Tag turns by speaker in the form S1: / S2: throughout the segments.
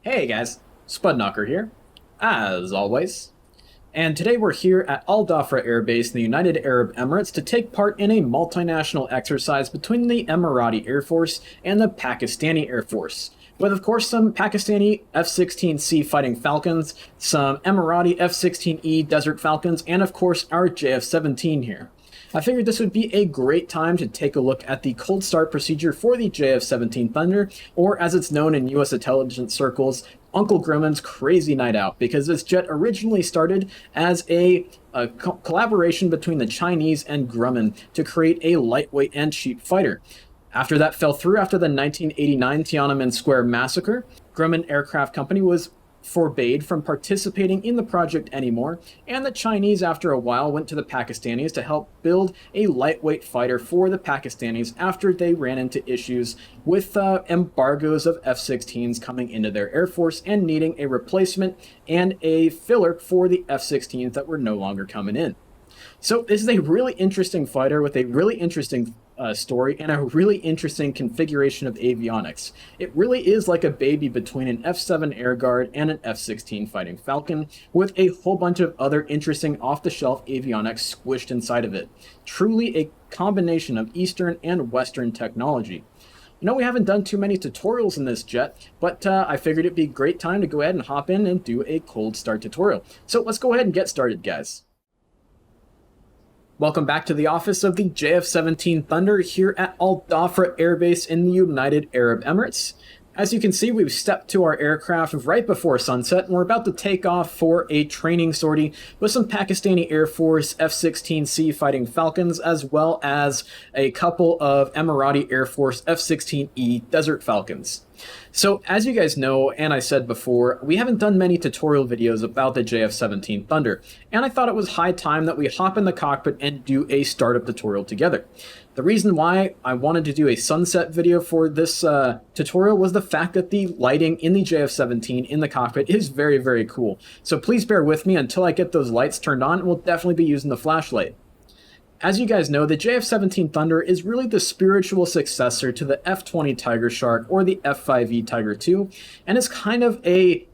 S1: Hey guys, Spudknocker here, as always. And today we're here at Al Dhafra Air Base in the United Arab Emirates to take part in a multinational exercise between the Emirati Air Force and the Pakistani Air Force, with of course some Pakistani F-16C Fighting Falcons, some Emirati F-16E Desert Falcons, and of course our JF-17 here. I figured this would be a great time to take a look at the cold start procedure for the JF-17 Thunder, or as it's known in US intelligence circles, Uncle Grumman's Crazy Night Out, because this jet originally started as a collaboration between the Chinese and Grumman to create a lightweight and cheap fighter. After that fell through after the 1989 Tiananmen Square massacre, Grumman Aircraft Company was forbade from participating in the project anymore, and the Chinese after a while went to the Pakistanis to help build a lightweight fighter for the Pakistanis after they ran into issues with embargoes of F-16s coming into their Air Force and needing a replacement and a filler for the F-16s that were no longer coming in. So this is a really interesting fighter with a really interesting story and a really interesting configuration of avionics. It really is like a baby between an F-7 Air Guard and an F-16 Fighting Falcon, with a whole bunch of other interesting off-the-shelf avionics squished inside of it. Truly a combination of Eastern and Western technology. You know, we haven't done too many tutorials in this jet, but I figured it'd be a great time to go ahead and hop in and do a cold start tutorial. So let's go ahead and get started, guys. Welcome back to the office of the JF-17 Thunder here at Al Dhafra Air Base in the United Arab Emirates. As you can see, we've stepped to our aircraft right before sunset, and we're about to take off for a training sortie with some Pakistani Air Force F-16C Fighting Falcons, as well as a couple of Emirati Air Force F-16E Desert Falcons. So, as you guys know, and I said before, we haven't done many tutorial videos about the JF-17 Thunder, and I thought it was high time that we hop in the cockpit and do a startup tutorial together. The reason why I wanted to do a sunset video for this tutorial was the fact that the lighting in the JF-17 in the cockpit is very, very cool. So please bear with me until I get those lights turned on, and we'll definitely be using the flashlight. As you guys know, the JF-17 Thunder is really the spiritual successor to the F-20 Tiger Shark or the F-5E Tiger II, and it's kind of a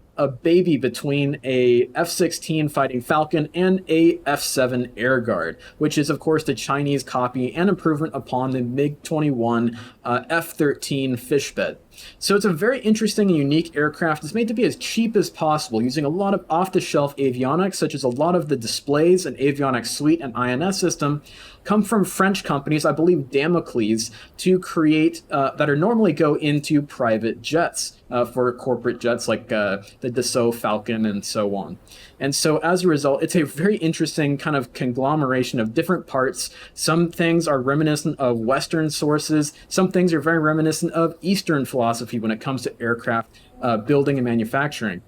S1: baby between a F-16 Fighting Falcon and a F-7 Air Guard, which is of course the Chinese copy and improvement upon the MiG-21 F-13 Fishbed. So it's a very interesting and unique aircraft. It's made to be as cheap as possible, using a lot of off-the-shelf avionics, such as a lot of the displays and avionics suite and INS system come from French companies, I believe Damocles, to create that are normally go into private jets for corporate jets like the Dassault Falcon and so on. And so as a result, it's a very interesting kind of conglomeration of different parts. Some things are reminiscent of Western sources. Some things are very reminiscent of Eastern philosophy when it comes to aircraft building and manufacturing.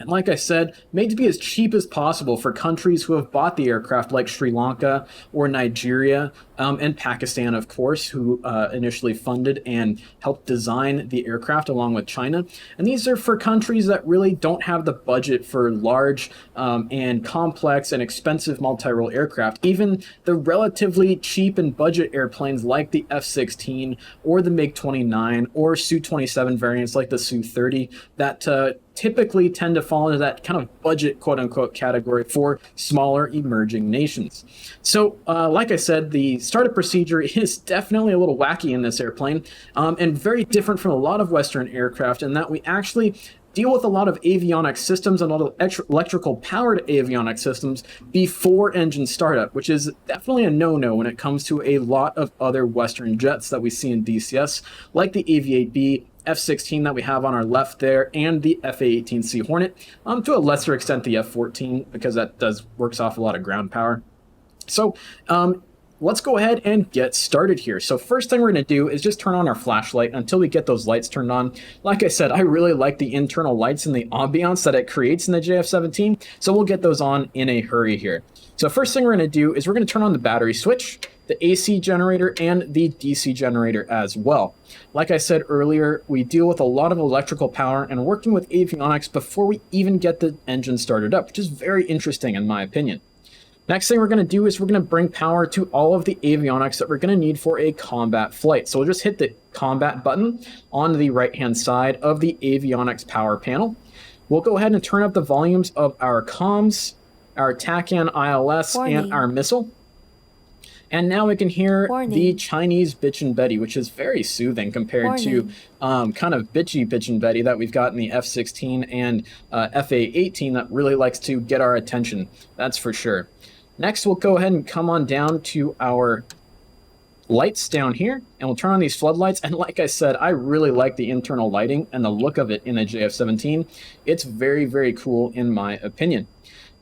S1: And like I said, made to be as cheap as possible for countries who have bought the aircraft like Sri Lanka or Nigeria and Pakistan, of course, who initially funded and helped design the aircraft along with China. And these are for countries that really don't have the budget for large and complex and expensive multi-role aircraft. Even the relatively cheap and budget airplanes like the F-16 or the MiG-29 or Su-27 variants like the Su-30 that typically tend to fall into that kind of budget quote-unquote category for smaller emerging nations. So like I said, the startup procedure is definitely a little wacky in this airplane and very different from a lot of Western aircraft in that we actually deal with a lot of avionics systems and a lot of electrical powered avionics systems before engine startup, which is definitely a no-no when it comes to a lot of other Western jets that we see in DCS, like the Avi-8B, F-16 that we have on our left there, and the F-A-18C Hornet, to a lesser extent the F-14, because that works off a lot of ground power. So let's go ahead and get started here. So first thing we're going to do is just turn on our flashlight until we get those lights turned on. Like I said, I really like the internal lights and the ambiance that it creates in the JF-17, so we'll get those on in a hurry here. So first thing we're going to do is we're going to turn on the battery switch, the AC generator, and the DC generator as well. Like I said earlier, we deal with a lot of electrical power and working with avionics before we even get the engine started up, which is very interesting in my opinion. Next thing we're going to do is we're going to bring power to all of the avionics that we're going to need for a combat flight. So we'll just hit the combat button on the right-hand side of the avionics power panel. We'll go ahead and turn up the volumes of our comms, our TACAN ILS, and our missile. And now we can hear the Chinese Bitchin' Betty, which is very soothing compared to kind of bitchy Bitchin' Betty that we've got in the F-16 and FA-18 that really likes to get our attention, that's for sure. Next, we'll go ahead and come on down to our lights down here, and we'll turn on these floodlights. And like I said, I really like the internal lighting and the look of it in a JF-17. It's very, very cool in my opinion.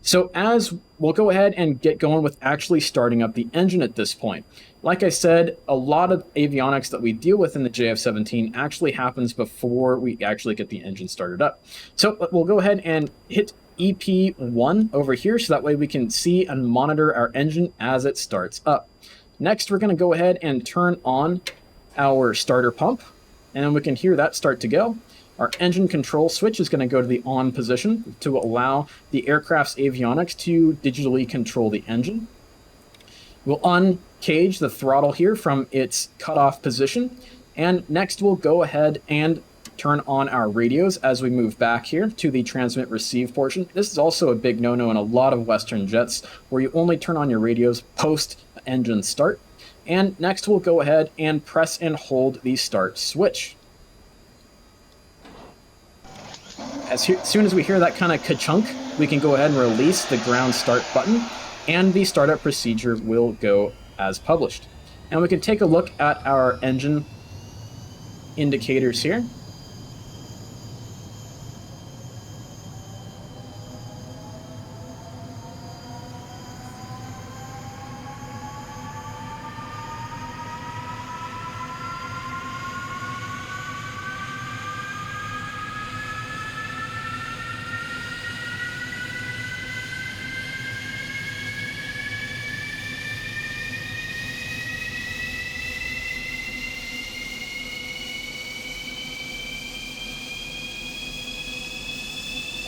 S1: So as we'll go ahead and get going with actually starting up the engine at this point. Like I said, a lot of avionics that we deal with in the JF-17 actually happens before we actually get the engine started up. So we'll go ahead and hit EP1 over here so that way we can see and monitor our engine as it starts up. Next, we're going to go ahead and turn on our starter pump, and we can hear that start to go. Our engine control switch is going to go to the on position to allow the aircraft's avionics to digitally control the engine. We'll uncage the throttle here from its cutoff position, and next we'll go ahead and turn on our radios as we move back here to the transmit receive portion. This is also a big no-no in a lot of Western jets where you only turn on your radios post engine start. And next we'll go ahead and press and hold the start switch. As soon as we hear that kind of ka-chunk, we can go ahead and release the ground start button, and the startup procedure will go as published. And we can take a look at our engine indicators here.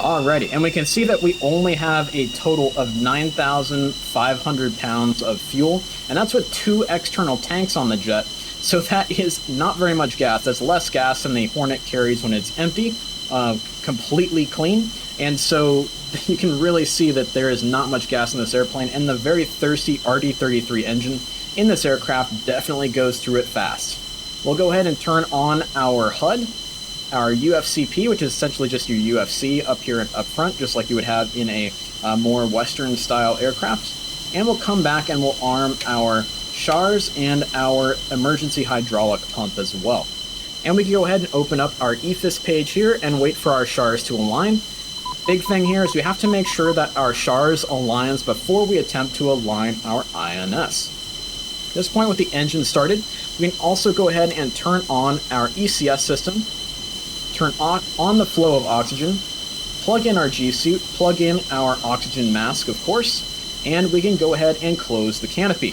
S1: Alrighty, and we can see that we only have a total of 9,500 pounds of fuel, and that's with 2 external tanks on the jet, so that is not very much gas. That's less gas than the Hornet carries when it's empty, completely clean, and so you can really see that there is not much gas in this airplane, and the very thirsty RD-33 engine in this aircraft definitely goes through it fast. We'll go ahead and turn on our HUD. Our UFCP, which is essentially just your UFC up here and up front, just like you would have in a more Western style aircraft. And we'll come back and we'll arm our chars and our emergency hydraulic pump as well. And we can go ahead and open up our EFIS page here and wait for our chars to align. Big thing here is we have to make sure that our chars aligns before we attempt to align our INS. At this point with the engine started, we can also go ahead and turn on our ECS system, turn on the flow of oxygen, plug in our G-suit, plug in our oxygen mask, of course, and we can go ahead and close the canopy.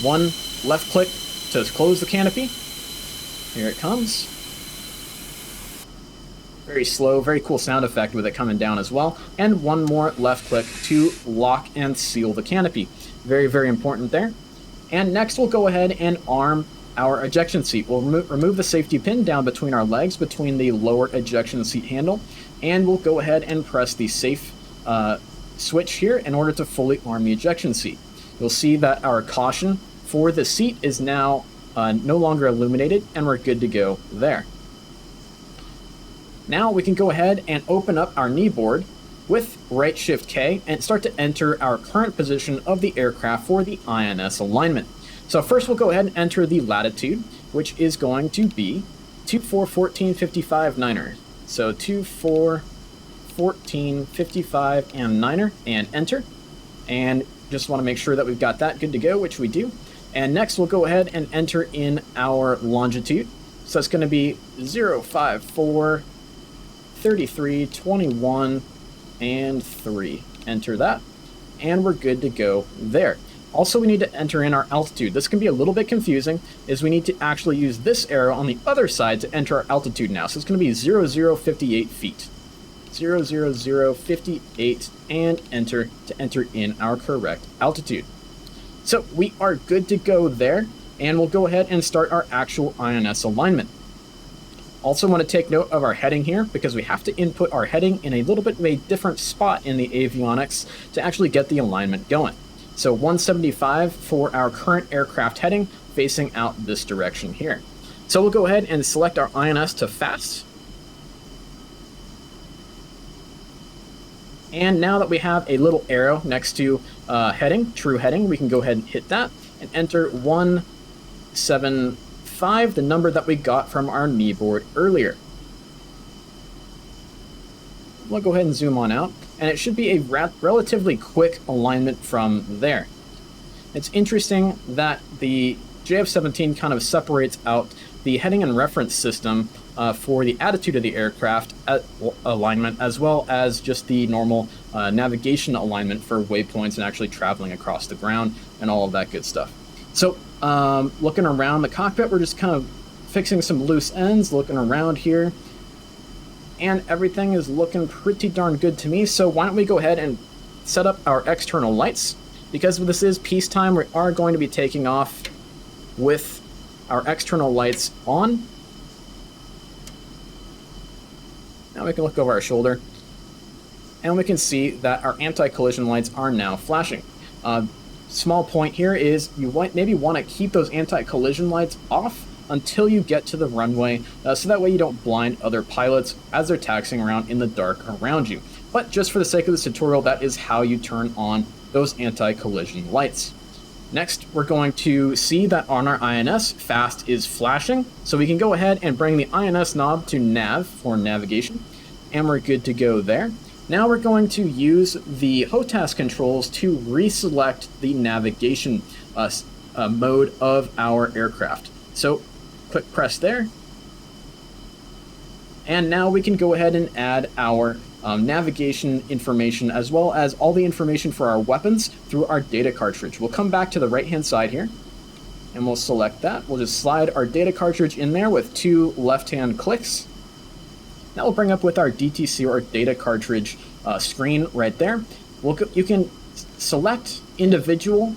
S1: One left click to close the canopy. Here it comes. Very slow, very cool sound effect with it coming down as well. And one more left click to lock and seal the canopy. Very, very important there. And next we'll go ahead and arm our ejection seat. We'll remove the safety pin down between our legs, between the lower ejection seat handle, and we'll go ahead and press the safe switch here in order to fully arm the ejection seat. You'll see that our caution for the seat is now no longer illuminated, and we're good to go there. Now we can go ahead and open up our knee board with right shift K and start to enter our current position of the aircraft for the INS alignment. So first we'll go ahead and enter the latitude, which is going to be 241455 9er. So 241455 and 9er, and enter. And just want to make sure that we've got that good to go, which we do. And next we'll go ahead and enter in our longitude. So it's going to be 054 33 21 and 3. Enter that, and we're good to go there. Also, we need to enter in our altitude. This can be a little bit confusing, is we need to actually use this arrow on the other side to enter our altitude now. So it's going to be 0058 feet. 00058, and enter to enter in our correct altitude. So we are good to go there. and we'll go ahead and start our actual INS alignment. Also want to take note of our heading here, because we have to input our heading in a little bit of a different spot in the avionics to actually get the alignment going. So 175 for our current aircraft heading, facing out this direction here. So we'll go ahead and select our INS to fast. And now that we have a little arrow next to heading, true heading, we can go ahead and hit that and enter 175, the number that we got from our knee board earlier. We'll go ahead and zoom on out, and it should be a relatively quick alignment from there. It's interesting that the JF-17 kind of separates out the heading and reference system for the attitude of the aircraft alignment, as well as just the normal navigation alignment for waypoints and actually traveling across the ground and all of that good stuff. So looking around the cockpit, we're just kind of fixing some loose ends, looking around here, and everything is looking pretty darn good to me. So why don't we go ahead and set up our external lights, because this is peacetime. We are going to be taking off with our external lights on. Now we can look over our shoulder, and we can see that our anti-collision lights are now flashing. Small point here is you maybe want to keep those anti-collision lights off until you get to the runway, so that way you don't blind other pilots as they're taxiing around in the dark around you. But just for the sake of this tutorial, that is how you turn on those anti-collision lights. Next, we're going to see that on our INS, fast is flashing, so we can go ahead and bring the INS knob to nav for navigation, and we're good to go there. Now we're going to use the HOTAS controls to reselect the navigation mode of our aircraft. So, quick press there, and now we can go ahead and add our navigation information, as well as all the information for our weapons through our data cartridge. We'll come back to the right hand side here, and we'll select that. We'll just slide our data cartridge in there with 2 left hand clicks. That will bring up with our DTC or data cartridge screen right there. You can select individual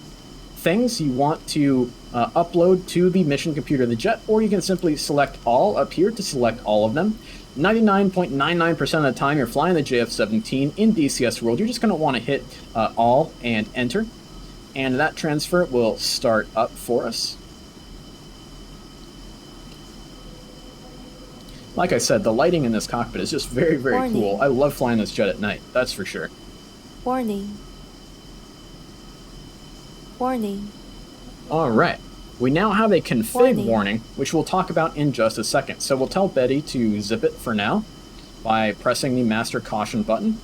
S1: things you want to upload to the mission computer of the jet, or you can simply select all up here to select all of them. 99.99% of the time you're flying the JF-17 in DCS World, you're just going to want to hit all and enter, and that transfer will start up for us. Like I said, the lighting in this cockpit is just very, very cool. I love flying this jet at night, that's for sure.
S2: Warning. Warning.
S1: All right. We now have a config warning, which we'll talk about in just a second. So we'll tell Betty to zip it for now by pressing the master caution button.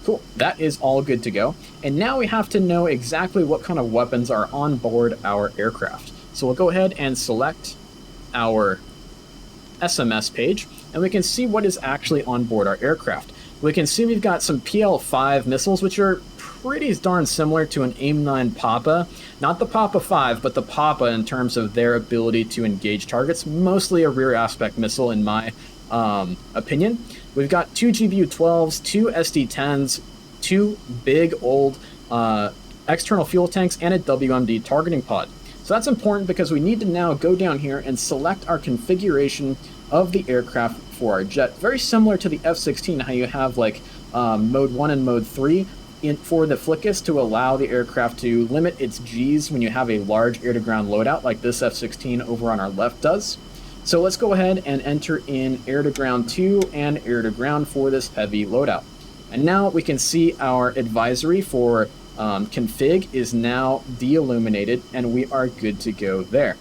S1: Cool, that is all good to go. And now we have to know exactly what kind of weapons are on board our aircraft. So we'll go ahead and select our SMS page, and we can see what is actually on board our aircraft. We can see we've got some PL-5 missiles, which are pretty darn similar to an AIM-9 Papa. Not the Papa 5, but the Papa in terms of their ability to engage targets. Mostly a rear aspect missile in my opinion. We've got 2 GBU-12s, 2 SD-10s, 2 big old external fuel tanks, and a WMD targeting pod. So that's important because we need to now go down here and select our configuration of the aircraft for our jet. Very similar to the F-16, how you have like mode 1 and mode 3 for the Flickus to allow the aircraft to limit its Gs when you have a large air-to-ground loadout like this F-16 over on our left does. So let's go ahead and enter in air-to-ground 2 and air-to-ground for this heavy loadout. And now we can see our advisory for config is now de-illuminated, and we are good to go there.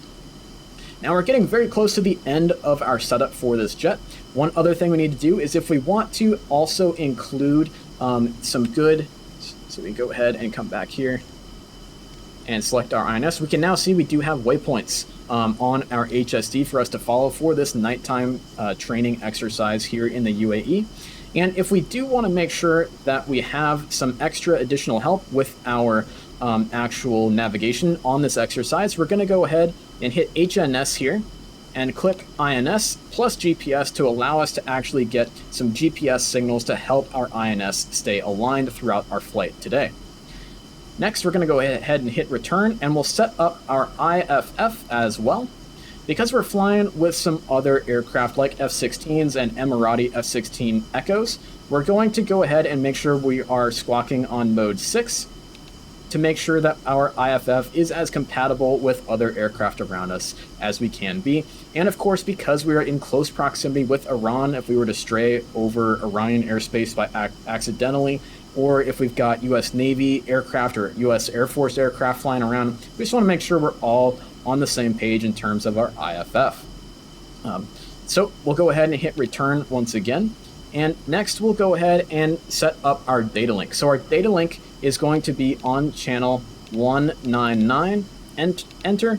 S1: Now we're getting very close to the end of our setup for this jet. One other thing we need to do is if we want to also include some good, so we go ahead and come back here and select our INS. We can now see we do have waypoints on our HSD for us to follow for this nighttime training exercise here in the UAE. And if we do want to make sure that we have some extra additional help with our actual navigation on this exercise, we're going to go ahead and hit HNS here and click INS plus GPS to allow us to actually get some GPS signals to help our INS stay aligned throughout our flight today. Next, we're going to go ahead and hit return, and we'll set up our IFF as well. Because we're flying with some other aircraft like F-16s and Emirati F-16 Echoes, we're going to go ahead and make sure we are squawking on mode 6 to make sure that our IFF is as compatible with other aircraft around us as we can be. And of course, because we are in close proximity with Iran, if we were to stray over Iranian airspace by accidentally, or if we've got U.S. Navy aircraft or U.S. Air Force aircraft flying around, we just want to make sure we're all on the same page in terms of our IFF. So we'll go ahead and hit return once again. And next we'll go ahead and set up our data link. So our data link is going to be on channel 199, enter.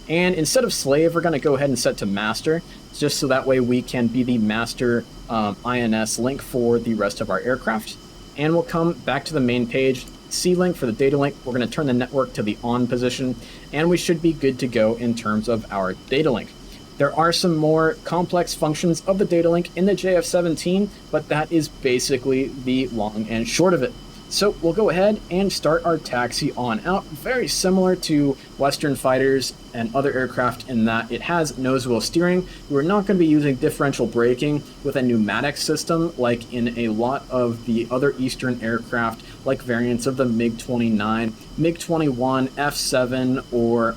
S1: And instead of slave, we're going to go ahead and set to master, just so that way we can be the master INS link for the rest of our aircraft. And we'll come back to the main page, C-link for the data link. We're going to turn the network to the on position, and we should be good to go in terms of our data link. There are some more complex functions of the data link in the JF-17, but that is basically the long and short of it. So we'll go ahead and start our taxi on out, very similar to Western fighters and other aircraft in that it has nose wheel steering. We're not going to be using differential braking with a pneumatic system like in a lot of the other Eastern aircraft, like variants of the MiG-29, MiG-21, F-7, or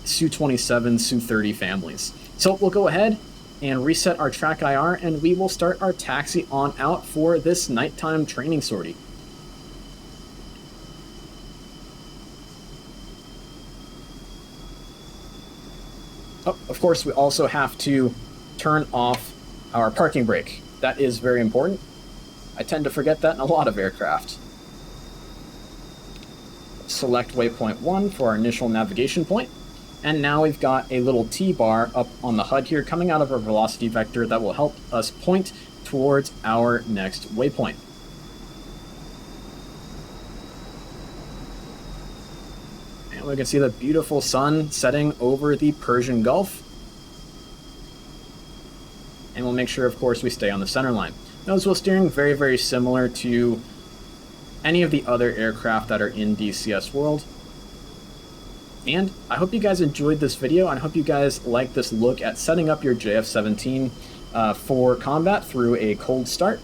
S1: Su-27, Su-30 families. So we'll go ahead and reset our track IR, and we will start our taxi on out for this nighttime training sortie. Oh, of course, we also have to turn off our parking brake. That is very important. I tend to forget that in a lot of aircraft. Select waypoint 1 for our initial navigation point. And now we've got a little T-bar up on the HUD here coming out of our velocity vector that will help us point towards our next waypoint. And we can see the beautiful sun setting over the Persian Gulf. And we'll make sure, of course, we stay on the center line. Nose wheel steering, very, very similar to any of the other aircraft that are in DCS World. And I hope you guys enjoyed this video, and I hope you guys like this look at setting up your JF-17 for combat through a cold start.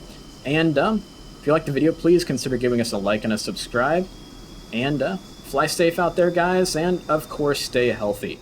S1: And if you liked the video, please consider giving us a like and a subscribe. And fly safe out there, guys, and of course, stay healthy.